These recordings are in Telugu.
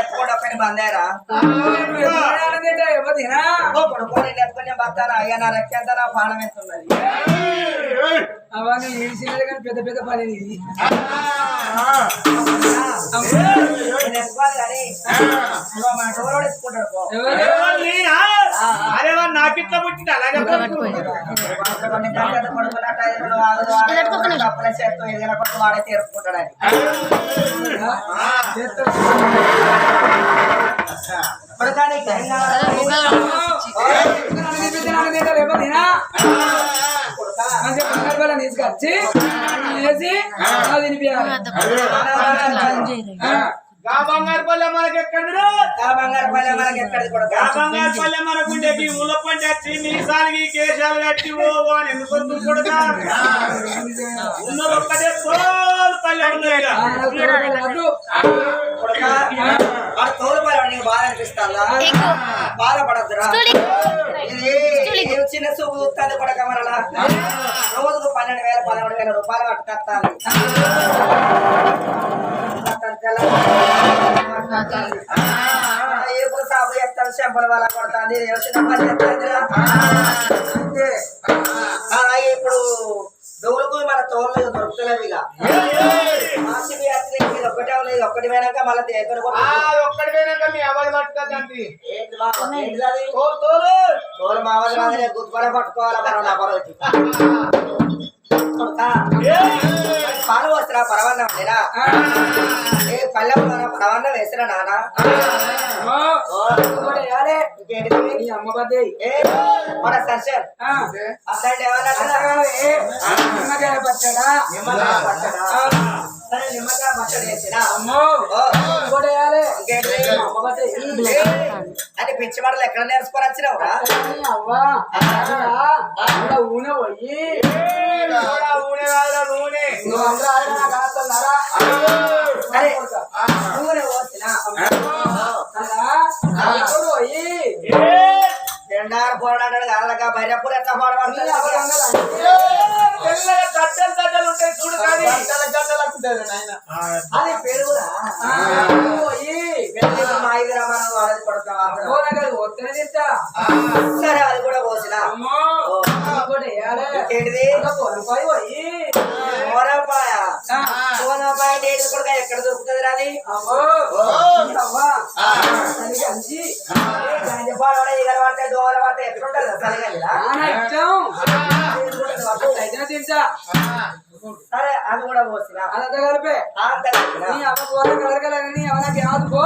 ఎప్పుడు ఒక్కటి బందేరా కొడుకోని బతారా అయ్యా నా రెక్కెంత నా పానం ఎంత ఉన్నది అవన్నీ ఏడిసినది కానీ పెద్ద పెద్ద పని ఇది నాకిట్లా పుట్టింది అలాగే చేస్తూ ఏదైనా కొడుకు వాడే తీర్చుకుంటాడని తీసుకొచ్చి బంగారుపల్లె మనకి ఎక్కడిది బంగారుపల్లె మనకి ఎక్కడిది కూడా బంగారుపల్లె మనకుండేకి ముళ్ళపండి వచ్చి మీసాలకి కేశాలు కట్టి ఓ అని ఎందుకు కొడుక ఉన్నది ఒక్కటే తోలు పల్లె ఉన్నాయి తోలుపల్లె నీకు బాధ అనిపిస్తా బాధపడద్దురా ఇది చిన్న సూపు చూస్తుంది కొడక మరలా రోజుకు 12,000 రూపాయలు పట్టుకొస్తాను ఎప్పుడు సాపు చేస్తాను చెంపల వల్ల కొడతాంది చిన్న పని చేస్తాందిరా ఇప్పుడు దోలుకు మన తోలు దొరుకుతలేవు ఇక ఒక్కటే లేదు ఒక్కటి పోయినాక మళ్ళీ ఒక్కటి పోయినాక మీ అవ్వదు పట్టుకోదండి తోలు మావది రాదు గుర్తుపడే పట్టుకోవాలా మనం నా పర్వతి పాలు వస్తున్నా పరవన్నం లేరా పల్లె పరవన్నం వేసిరా నాన్న అమ్మ బద్దే మన సర్షర్ అసలు ఏమన్నా పచ్చడా నిమ్మకాయ పచ్చడి వేసినా అని పిచ్చి మాటలు ఎక్కడ నేర్చుకొని వచ్చినావురా అవ్వా ఊనే పోయి నూనె అరే నూనె పోసినా పోయి ఎండారు పోరాడాడు కాదక బర్రెపూర్ ఎట్లా పోరాడుతుంది గడ్డలు ఉంటాయి చూడు కానీ అది పెరుగురా మా ఐదురా మనం వాళ్ళది పడతాం సరే అది కూడా పోసిన ఏంటిది సోనపాయ సోనపాయ డేట్ కూడా ఎక్కడ దొరుకుతుంది రాది ఈగల పడితే దోమల పడితే ఎక్కడ ఉంటుంది తింటా సరే అది కూడా పోసిన అదంతా కలిపే కలగలని అవన్నీ ఆదుకో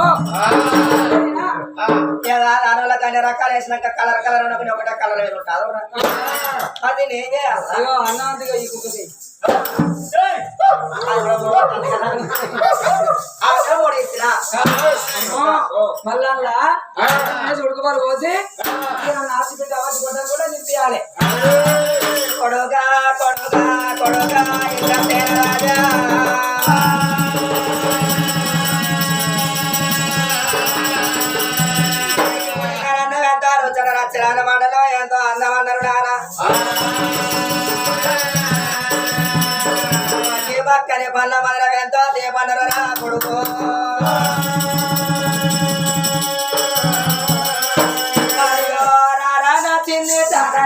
దానివల్ల కానీ రకాలు వేసినాక కలర్ కలర్ అనుకుని ఒకటే కలర్ వేరు ఉంటుంది అది నేను చేయాలి అన్నంతగా ఈ కుక్కది మళ్ళా ఉడకబాలు పోసి ఆశపెట్టి అవాసి కొట్టడం కూడా నింపియాలి కొడుగా కొడుగా కొడుగా ఇంకా రాజా ఎంతో రుచన రచన మండలో ఎంతో అందమన్నారు నానా పక్కనే పళ్ళ మండలం ఎంతో దీపన్నారు నా కొడుకు నచ్చింది చాలా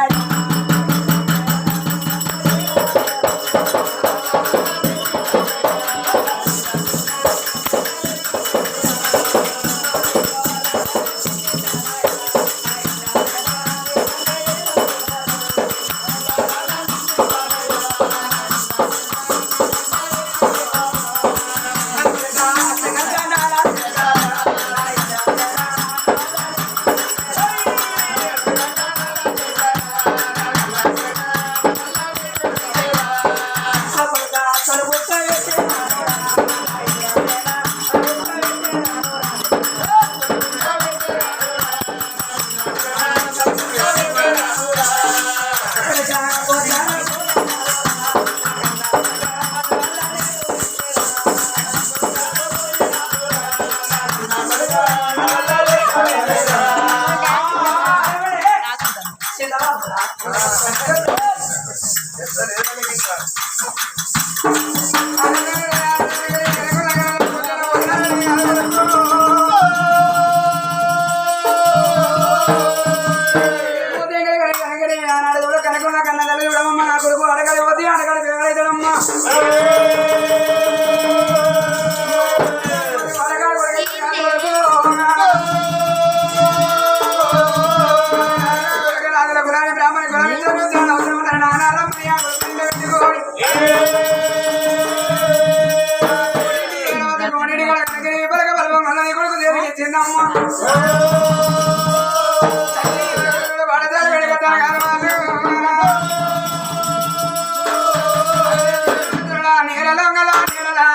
Thank you. మళ్ళీ కొడుకు దేనికి చిన్నమ్మ పడతారు వెడగతా నీరలా నీరలా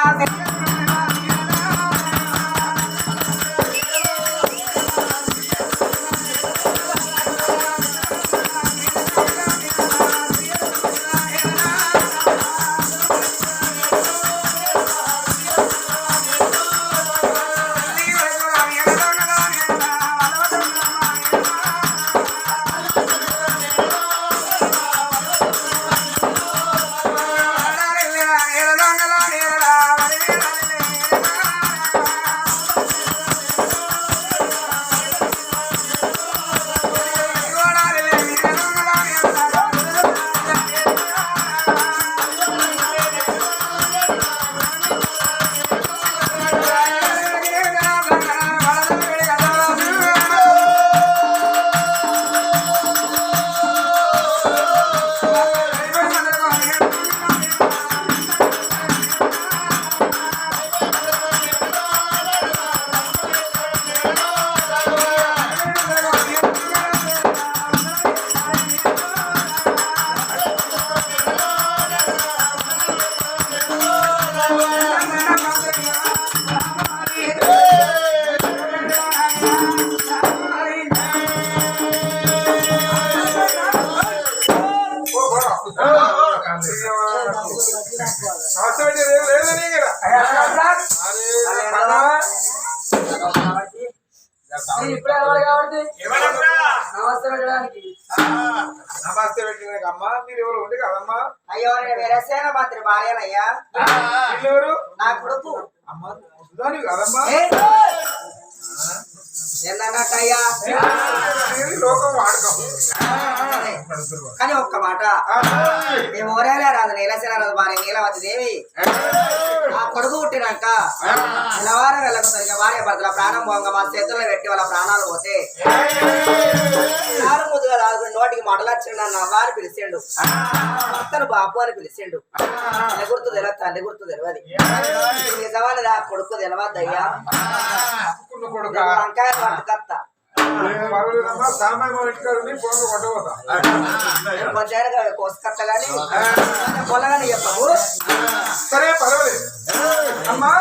ఇప్పుడే కాబట్టి నమస్తే పెట్టడానికి నమస్తే పెట్టిన అమ్మా మీరు ఎవరు ఉంది కదమ్మా అయ్యో నేను వేరేసేన మంత్రి భార్యనయ్యా వీళ్ళెవరు నా కొడుకు అమ్మ సుధాని కదమ్మా ఎన్నట్టయ్యా లోకం వాడకం కానీ ఒక్క మాట మేము ఓరేలే రాదు నీలసేన రాదు భార్య నీలవతి దేవి ఆ కొడుకు పుట్టినాక నెలవారం వెళ్ళకపోతే భార్య భర్తల ప్రాణం పోగా మా చేతుల్లో పెట్టి వాళ్ళ ప్రాణాలు పోతే నారు ముద్దుగా రాదు నోటికి మడలచ్చిండు అన్న అవ్వాని పిలిచిండు అతను బాబు అని పిలిచిండు తల్లి గుర్తు తెలియదు తండ్రి గుర్తు తెలియదు నిజమని ఆ కొడుకు తెలియద్దయ్యా వంకాయ పట్టుకత్తా పంచాయతీ కోసుకత్త గాని పొలగాని చెప్పవు సరే పర్వాలేదు అమ్మా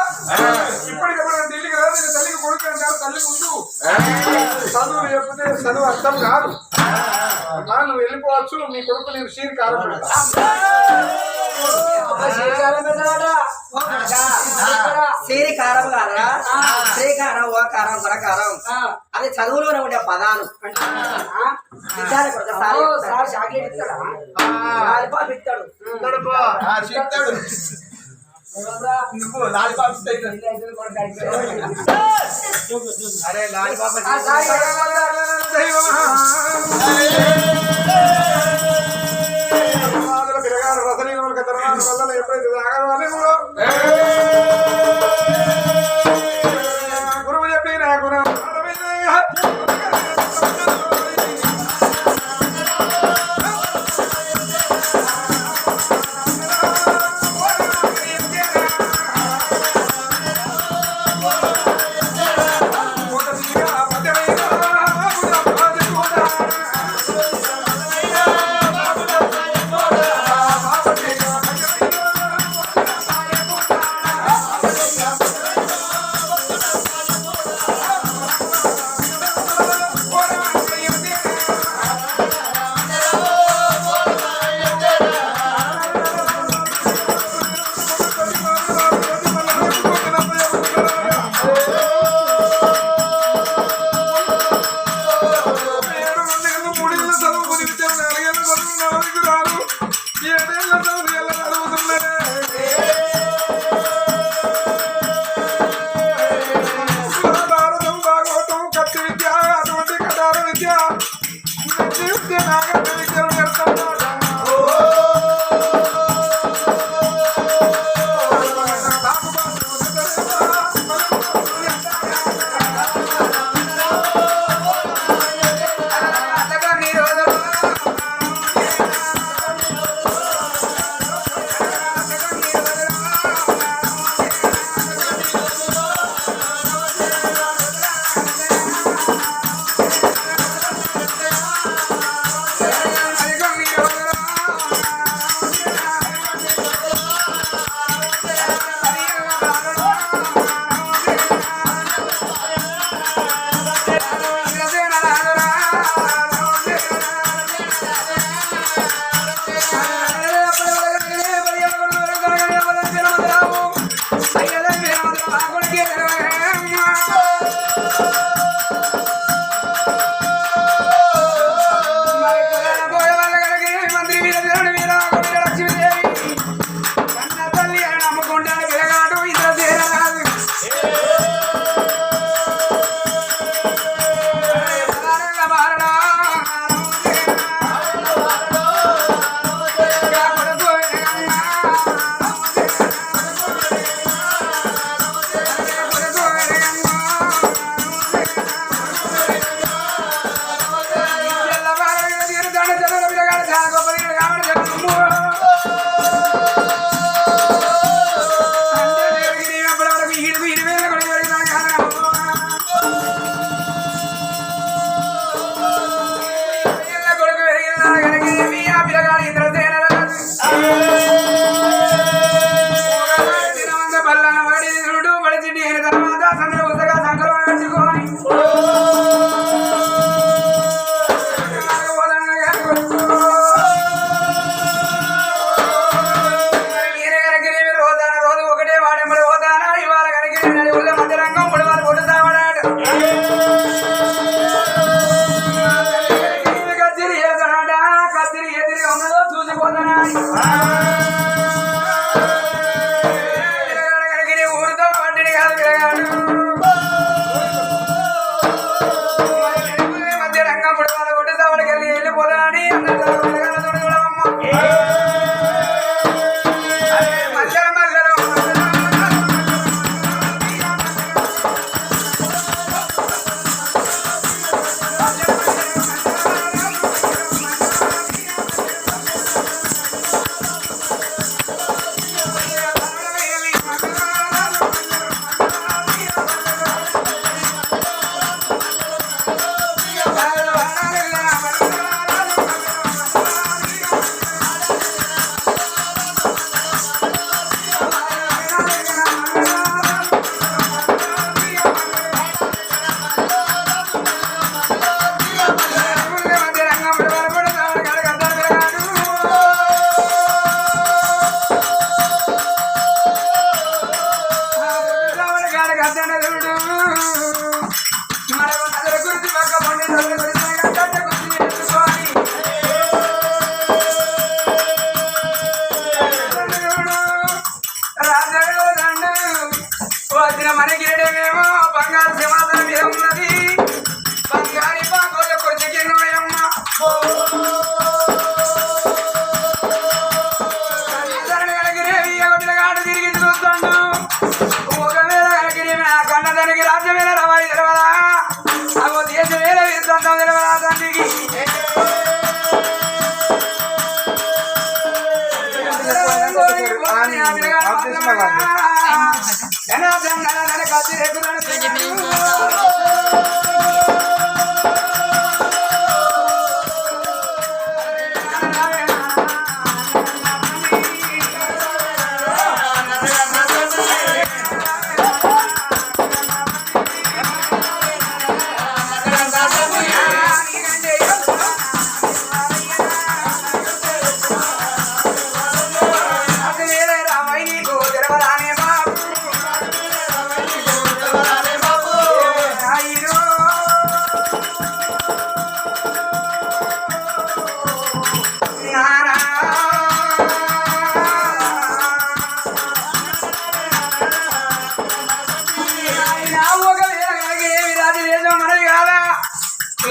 ఇప్పటికప్పుడు ఢిల్లీకి రాదు నేను తల్లికి కొడుకు అంటారు తల్లి ముందు చదువు చెప్తే చదువు అర్థం కాదు అమ్మా నువ్వు వెళ్ళిపోవచ్చు మీ కొడుకు నేను శ్రీకారం శ్రీకారం కాదా శ్రీకారం ఓకారం గుణకారం అది చదువులోనే ఉండే పదాలు నువ్వు లాలిపాప్ అరే లాలిపాప ఎప్పుడైతే గురువు చెప్పిన గుణం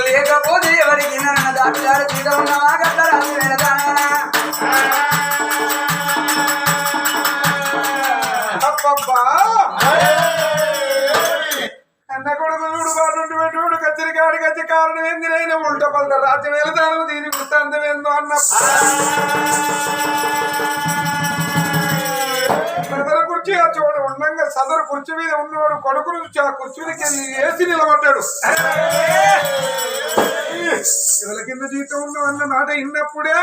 లేకపోతే ఎవరికి నన్న దాటిదారు తీర ఉన్నవా గట్టరాజు వెళతానా అబ్బబ్బా అన్న కొడుకు చూడు బాటుండి పెట్టుడు కచ్చరికాడికి వచ్చే కారణం ఏందినైనా ఉల్ట పల్ట రాజ్యం వెళతాను దీని వృత్తాంతం ఏందో అన్న సదరు కుర్చీ ఆ చోట ఉండంగా సదరు కుర్చీ మీద ఉన్నవాడు కొడుకు నుంచి ఆ కుర్చీకి వేసి నిలబడ్డాడు ఎవరి కింద జీతం ఉన్నావు అన్న మాట విన్నప్పుడే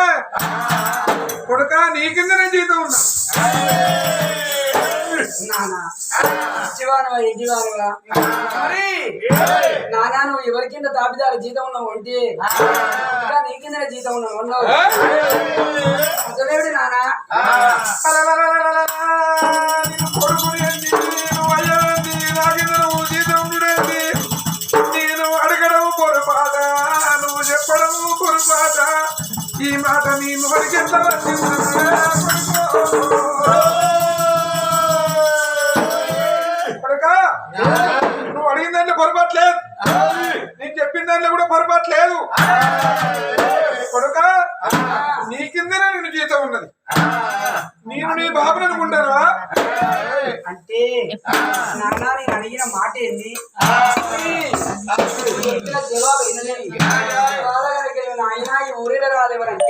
కొడుక నీ కిందనే జీతం ఉన్నా నానా నువ్వు ఎవరి కింద తాపిదారు జీతం ఉన్నావు అంటే నీ కింద జీతం ఉన్నావు అన్నావు అసలేడు నానా కొడుకుని నాకు జీతం ఉండేది నేను అడగడం పొరపాట నువ్వు చెప్పడం పొరపాట ఈ మాట నీ నోటికి ఎంత కొడుక నువ్వు అడిగిన దాంట్లో పొరపాటు లేదు నేను చెప్పిన దాంట్లో కూడా పొరపాటు లేదు కొడుక నీ కిందనే నేను జీతం ఉన్నది నేను నీ బాబుని అనుకుంటానా అంటే నాన్న నేను అడిగిన మాట ఏంది జవాబు అయినా ఈ ఊరిలో రాలేవరంటే